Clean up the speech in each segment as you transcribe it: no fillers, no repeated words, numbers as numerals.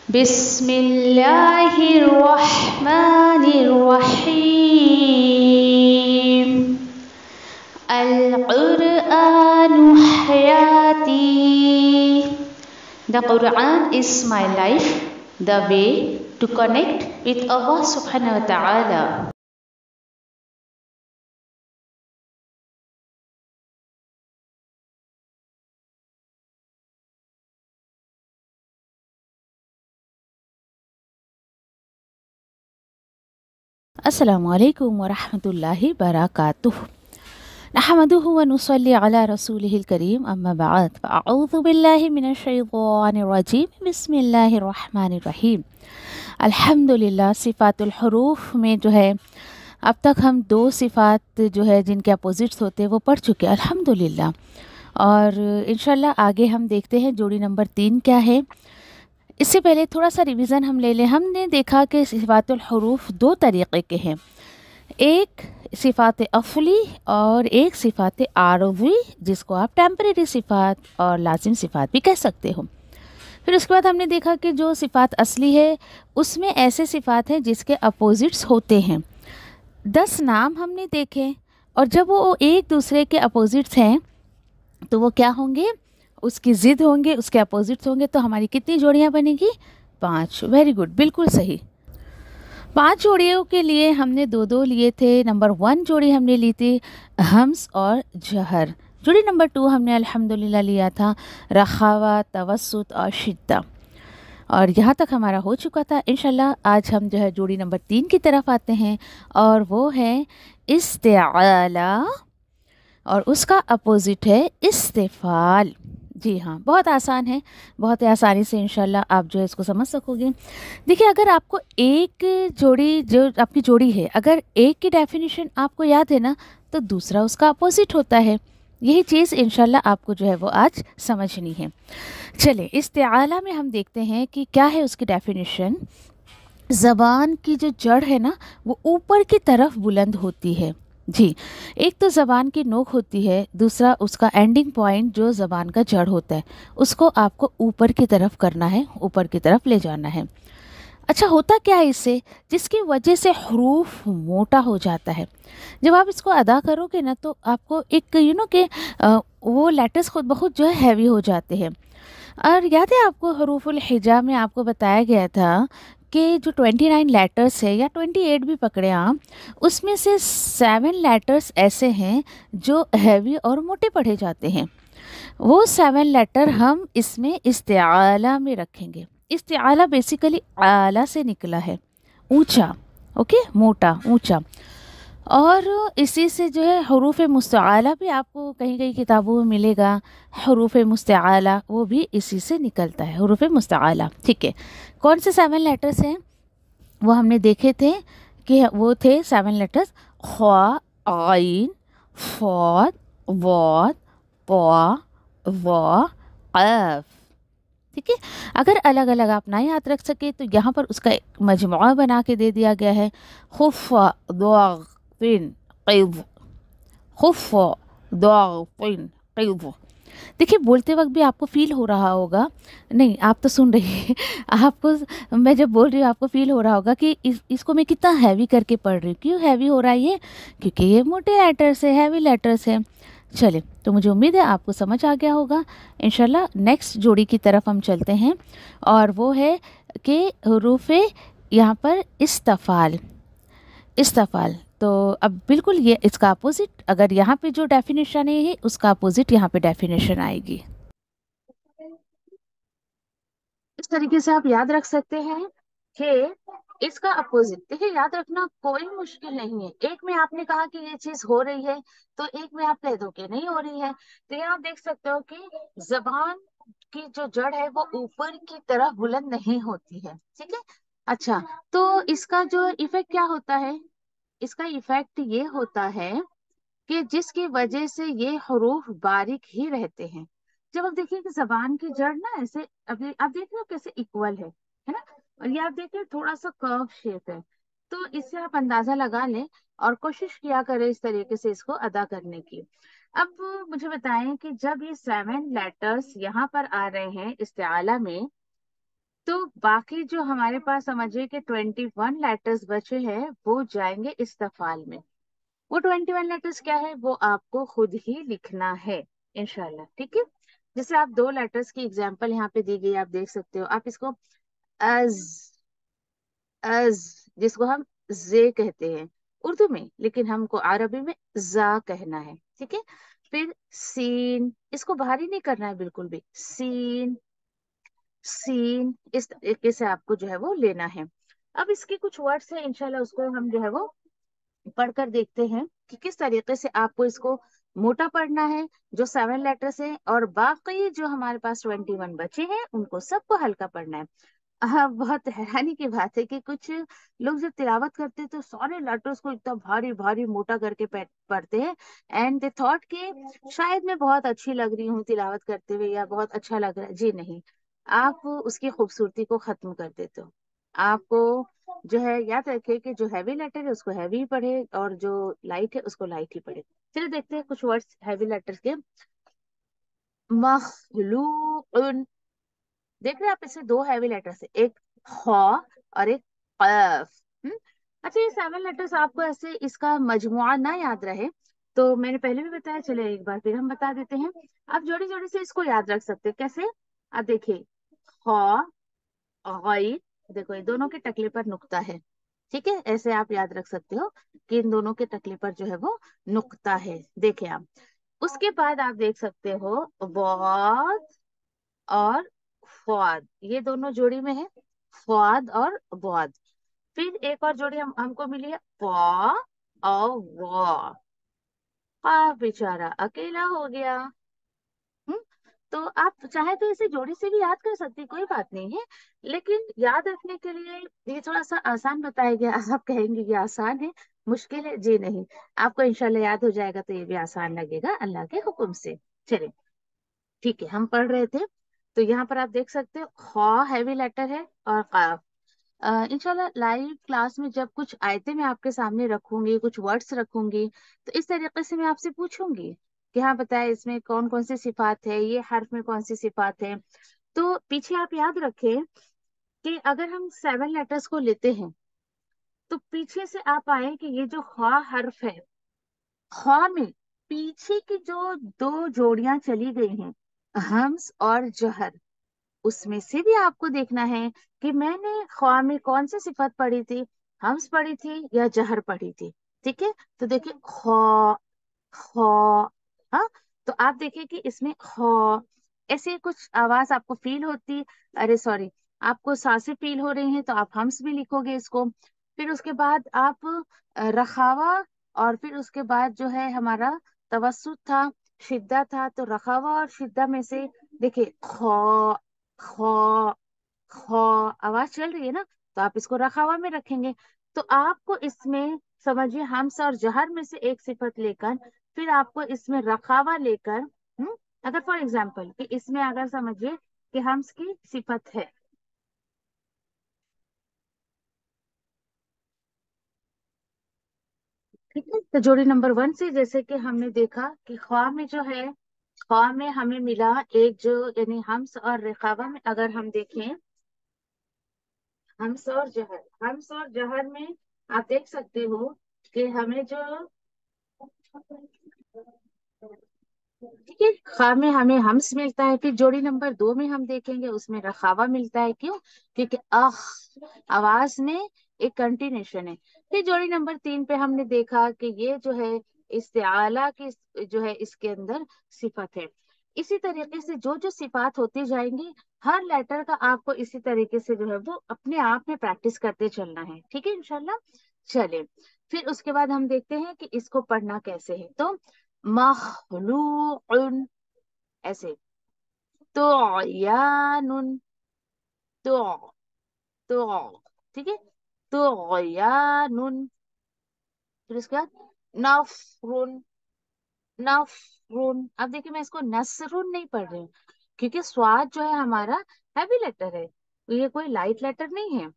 بسم الله الرحمن الرحيم. القرآن حياتي. The Quran is my life, the way to connect with Allah subhanahu wa ta'ala. अस्सलामु अलैकुम वरहमतुल्लाहि बरकातुह। नहमदुहु व नुसल्ली अला रसूलिहिल करीम अम्मा बाद फ़अऊज़ु बिल्लाहि मिनश शैतानिर रजीम बिस्मिल्लाहिर रहमानिर रहीम। अल्हम्दुलिल्लाह। सिफ़ातुल हुरूफ में जो है अब तक हम 2 सिफ़ात जो है जिनके अपोजिट्स होते हैं वो पढ़ चुके हैं अल्हम्दुलिल्लाह। और इंशाल्लाह आगे हम देखते हैं जोड़ी नंबर 3 क्या है। इससे पहले थोड़ा सा रिवीजन हम ले लें। हमने देखा कि सिफ़ातुल हुरूफ 2 तरीक़े के हैं, एक सिफ़ात अफ़ली और एक सिफ़ात आरज़ी, जिसको आप टेम्परेरी सिफ़ात और लाजिम सिफ़ात भी कह सकते हो। फिर उसके बाद हमने देखा कि जो सिफ़ात असली है उसमें ऐसे सिफ़ात हैं जिसके अपोजिट्स होते हैं। 10 नाम हमने देखे और जब वो एक दूसरे के अपोजिट्स हैं तो वो क्या होंगे, उसकी ज़िद होंगे, उसके अपोजिट्स होंगे। तो हमारी कितनी जोड़ियाँ बनेगी? 5। वेरी गुड, बिल्कुल सही। 5 जोड़ियों के लिए हमने 2-2 लिए थे। नंबर 1 जोड़ी हमने ली थी हम्स और जहर। जोड़ी नंबर 2 हमने अल्हम्दुलिल्लाह लिया था रखावा, तवस्सुत और शिद्दा। और यहाँ तक हमारा हो चुका था। इंशाल्लाह आज हम जो है जोड़ी नंबर 3 की तरफ आते हैं और वो है इस्तिआला और उसका अपोजिट है इस्तिफ़ाल। जी हाँ, बहुत आसान है, बहुत ही आसानी से इंशाल्लाह आप जो है इसको समझ सकोगे। देखिए, अगर आपको एक जोड़ी जो आपकी जोड़ी है, अगर एक की डेफिनेशन आपको याद है ना, तो दूसरा उसका अपोजिट होता है। यही चीज़ इंशाल्लाह आपको जो है वो आज समझनी है। चलिए, इस्तिआला में हम देखते हैं कि क्या है उसकी डेफिनेशन। ज़बान की जो जड़ है ना वो ऊपर की तरफ बुलंद होती है। जी, एक तो ज़बान की नोक होती है, दूसरा उसका एंडिंग पॉइंट जो ज़बान का जड़ होता है उसको आपको ऊपर की तरफ करना है, ऊपर की तरफ ले जाना है। अच्छा, होता क्या है इससे, जिसकी वजह से हरूफ मोटा हो जाता है। जब आप इसको अदा करोगे ना तो आपको एक के वो लेटर्स खुद बहुत जो है हैवी हो जाते हैं। और याद है आपको हरूफुल हिजा में आपको बताया गया था कि जो 29 लेटर्स है या 28 भी पकड़े आप, उसमें से 7 लेटर्स ऐसे हैं जो हैवी और मोटे पढ़े जाते हैं। वो 7 लेटर हम इसमें इस्तिआला में रखेंगे। इस्तिआला बेसिकली आला से निकला है, ऊंचा, ओके, मोटा, ऊंचा। और इसी से जो है हरूफ मुस्तआला भी आपको कहीं कहीं किताबों में मिलेगा। हरूफ मुस्तआला वो भी इसी से निकलता है, हरूफ मुस्तआला। ठीक है, कौन से 7 लेटर्स हैं वो हमने देखे थे कि वो थे 7 लेटर्स ख्वा, आइन, फौद, वाद, वा, वा, क़ाफ। ठीक है, अगर अलग अलग आप ना याद रख सके तो यहाँ पर उसका एक मजमुआ बना के दे दिया गया है। खुफ़ा ज़ाक़िन क़िज़, खुफ़ा ज़ाक़िन क़िज़। देखिए, बोलते वक्त भी आपको फील हो रहा होगा, नहीं आप तो सुन रही हैं आपको मैं जब बोल रही हूँ आपको फील हो रहा होगा कि इसको मैं कितना हैवी करके पढ़ रही हूँ। क्यों हैवी हो रहा है ये? क्योंकि ये मोटे लेटर्स है, हैवी लेटर्स है। चले, तो मुझे उम्मीद है आपको समझ आ गया होगा। इंशाल्लाह नेक्स्ट जोड़ी की तरफ हम चलते हैं और वो है कि हरूफ यहाँ पर इस्तफ़ाल। इस्तफ़ाल तो अब बिल्कुल ये इसका अपोजिट, अगर यहाँ पे जो डेफिनेशन है उसका अपोजिट यहाँ पे डेफिनेशन आएगी। इस तरीके से आप याद रख सकते हैं कि इसका अपोजिट। देखिए, याद रखना कोई मुश्किल नहीं है। एक में आपने कहा कि ये चीज हो रही है तो एक में आप कह दो कि नहीं हो रही है। तो यहाँ आप देख सकते हो कि जबान की जो जड़ है वो ऊपर की तरफ बुलंद नहीं होती है। ठीक है, अच्छा, तो इसका जो इफेक्ट क्या होता है? इसका इफेक्ट ये होता है कि जिसकी वजह से ये हरूफ बारीक ही रहते हैं। जब आप देखिए कि जबान की जड़ ना ऐसे, अभी आप देख रहे हो कैसे इक्वल है ना, और ये आप देखिए थोड़ा सा कर्व शेप है। तो इससे आप अंदाजा लगा लें और कोशिश किया करें इस तरीके से इसको अदा करने की। अब मुझे बताएं कि जब ये 7 लेटर्स यहाँ पर आ रहे हैं इस्तिआला में, तो बाकी जो हमारे पास समझिए कि 21 लेटर्स बचे हैं वो जाएंगे इस्तफाल में। वो 21 लेटर्स क्या है वो आपको खुद ही लिखना है इंशाल्लाह, ठीक है। जैसे आप 2 लेटर्स की एग्जांपल यहाँ पे दी गई, आप देख सकते हो। आप इसको अज, अज, जिसको हम जे कहते हैं उर्दू में, लेकिन हमको अरबी में जा कहना है, ठीक है। फिर सीन, इसको भारी नहीं करना है बिल्कुल भी, सीन, सीन, इस तरीके से आपको जो है वो लेना है। अब इसके कुछ वर्ड्स हैं, इंशाल्लाह उसको हम जो है वो पढ़कर देखते हैं कि किस तरीके से आपको इसको मोटा पढ़ना है, जो 7 लेटर्स है, और बाकी जो हमारे पास 21 बचे हैं उनको सबको हल्का पढ़ना है। हाँ, बहुत हैरानी की बात है कि कुछ लोग जब तिलावत करते हैं तो सारे लेटर्स को इतना भारी भारी मोटा करके पढ़ते हैं, एंड दे थॉट कि शायद मैं बहुत अच्छी लग रही हूँ तिलावत करते हुए, या बहुत अच्छा लग रहा है। जी नहीं, आप उसकी खूबसूरती को खत्म कर देते हो। आपको जो है याद रखिए कि जो हैवी लेटर है उसको हैवी ही पढ़े, और जो लाइट है उसको लाइट ही पढ़े। चलिए देखते हैं कुछ वर्ड्स हैवी लेटर्स के। मखलूक, देख रहे हैं आप, इसमें 2 हैवी लेटर्स है, एक ख और एक कफ। अच्छा, ये 7 लेटर्स आपको ऐसे इसका मजमुआ ना याद रहे तो मैंने पहले भी बताया, चले एक बार फिर हम बता देते हैं। आप जोड़ी जोड़ी से इसको याद रख सकते हैं। कैसे? आप देखिए, ख, गई, देखो ये दोनों के टकले पर नुक्ता है, ठीक है। ऐसे आप याद रख सकते हो कि इन दोनों के टकले पर जो है वो नुक्ता है, देखे आप। उसके बाद आप देख सकते हो बहुत और ख्वाद, ये दोनों जोड़ी में है, ख्वाद और बहुत। फिर एक और जोड़ी हमको मिली है, वा और वा। बेचारा अकेला हो गया। हम्म तो आप चाहे तो इसे जोड़ी से भी याद कर सकते हैं, कोई बात नहीं है। लेकिन याद रखने के लिए ये थोड़ा सा आसान बताया गया। आप कहेंगे ये आसान है, मुश्किल है? जी नहीं, आपको इंशाल्लाह याद हो जाएगा तो ये भी आसान लगेगा अल्लाह के हुक्म से। चलिए, ठीक है, हम पढ़ रहे थे। तो यहाँ पर आप देख सकते हो खा हैवी लेटर है, और काफ। इंशाल्लाह लाइव क्लास में जब कुछ आयतें मैं आपके सामने रखूंगी, कुछ वर्ड्स रखूंगी, तो इस तरीके से मैं आपसे पूछूंगी कि हाँ बताए इसमें कौन कौन सी सिफात है, ये हर्फ में कौन सी सिफात है। तो पीछे आप याद रखें कि अगर हम 7 लेटर्स को लेते हैं तो पीछे से आप आए कि ये जो खा हर्फ है, खा में पीछे की जो 2 जोड़ियां चली गई हैं, हम्स और जहर, उसमें से भी आपको देखना है कि मैंने ख्वा में कौन सी सिफत पढ़ी थी, हम्स पढ़ी थी या जहर पढ़ी थी, ठीक है। तो देखिए ख्वा, ख्वा, हाँ। तो आप देखिए कि इसमें ख्वा ऐसे कुछ आवाज आपको फील होती, अरे सॉरी, आपको सांसें फील हो रही हैं तो आप हम्स भी लिखोगे इसको। फिर उसके बाद आप रखावा, और फिर उसके बाद जो है हमारा तवस्सुत था, शिद्दा था, तो रखावा और शिद्दा में से देखिए खौ, खौ, खौ आवाज चल रही है ना, तो आप इसको रखावा में रखेंगे। तो आपको इसमें समझिए हम्स और जहर में से एक सिफत लेकर फिर आपको इसमें रखावा लेकर, अगर फॉर एग्जाम्पल कि इसमें अगर समझिए कि हम्स की सिफत है, ठीक है। तो जोड़ी नंबर 1 से जैसे कि हमने देखा कि ख्वा में जो है, ख्वा में हमें मिला एक जो, यानी हम्स और रखावा में अगर हम देखें, हम्स और जहर, हम्स और जहर में आप देख सकते हो कि हमें जो, ठीक है, खा में हमें हम्स मिलता है। फिर जोड़ी नंबर 2 में हम देखेंगे उसमें रखावा मिलता है, क्यों? क्योंकि अख आवाज में एक कंटिन्यूशन है। फिर जोड़ी नंबर 3 पे हमने देखा कि ये जो है इस्तिआला की जो है इसके अंदर सिफत है। इसी तरीके से जो जो सिफात होती जाएंगी, हर लेटर का आपको इसी तरीके से जो है वो अपने आप में प्रैक्टिस करते चलना है, ठीक है इंशाल्लाह। चले, फिर उसके बाद हम देखते हैं कि इसको पढ़ना कैसे है। तो मखलूकुन, ऐसे, तो यानुन, तो, तो, ठीक है, तो यानुन। फिर उसके बाद नफरुन, नफरुन। अब देखिए मैं इसको नसरुन नहीं पढ़ रही हूँ, क्योंकि स्वाद जो है हमारा हैवी लेटर है, तो ये कोई लाइट लेटर नहीं है।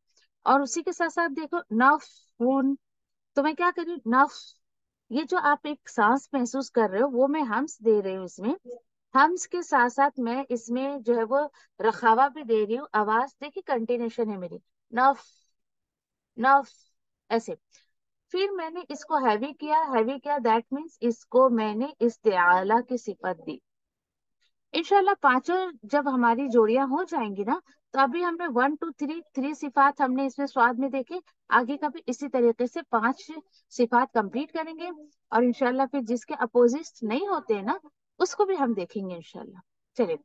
और उसी के साथ साथ देखो नफरुन, तो मैं क्या कर रही हूँ, नफ, ये जो आप एक सांस महसूस कर रहे हो वो मैं हम्स दे रही हूँ इसमें, हम्स के साथ साथ मैं इसमें जो है वो रखावा भी दे रही हूँ। आवाज देखिए कंटिन्यूशन है मेरी, नफ नफ ऐसे। फिर मैंने इसको हैवी किया, दैट मीन्स इसको मैंने इस्तेआला की सिफत दी। इंशाल्लाह पांचों जब हमारी जोड़ियां हो जाएंगी ना, तो अभी हमने 1 2 3 3 सिफात हमने इसमें स्वाद में देखे। आगे का भी इसी तरीके से 5 सिफात कंप्लीट करेंगे। और इंशाल्लाह फिर जिसके अपोजिट नहीं होते हैं ना, उसको भी हम देखेंगे इंशाल्लाह। चलिए,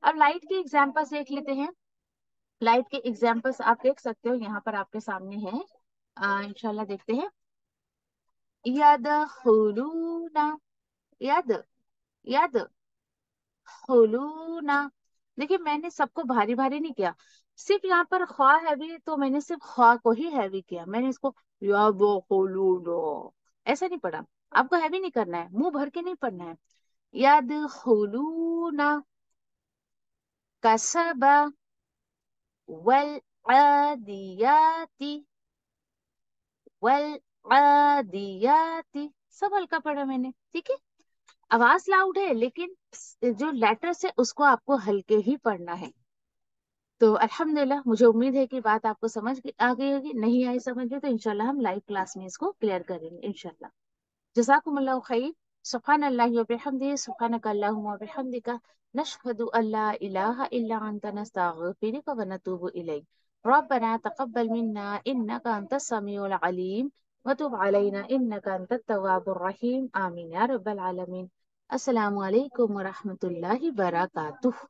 अब लाइट के एग्जाम्पल्स देख लेते हैं। लाइट के एग्जाम्पल्स आप देख सकते हो, यहाँ पर आपके सामने है। इंशाल्लाह देखते हैं। यद हुलूना, यद यद हुलूना। देखिए मैंने सबको भारी भारी नहीं किया, सिर्फ यहाँ पर ख्वा हैवी है तो मैंने सिर्फ ख्वा को ही हैवी किया। मैंने इसको यदखुलूना ऐसा नहीं पढ़ा। आपको हैवी नहीं करना है, मुंह भर के नहीं पढ़ना है। यदखुलूना कसबा वल आदियाती वल आदियाती। सब हल्का पढ़ा मैंने, ठीक है। आवाज लाउड है लेकिन जो लेटर्स है उसको आपको हल्के ही पढ़ना है। तो अल्हम्दुलिल्लाह, मुझे उम्मीद है कि बात आपको आ गई होगी। नहीं आई समझ में तो इंशाल्लाह हम लाइव क्लास में इसको क्लियर करेंगे इंशाल्लाह। जज़ाकुमुल्लाहु खैर। सुब्हान अल्लाहि व बिहम्दिही, सुब्हानक अल्लाहुम्मा व बिहम्दिका, नशहदु अल्ला इलाहा इल्ला अंता, नस्तगफिरुका व नतूबु इलैक। रब्बना तक़ब्बल मिन्ना इन्नका अंतस समीउल अलीम व तुब अलैना इन्नका अंतत तव्वाबुर रहीम। आमीन या रब्बल आलमीन। अस्सलामु अलैकुम व रहमतुल्लाहि व बरकातुहू।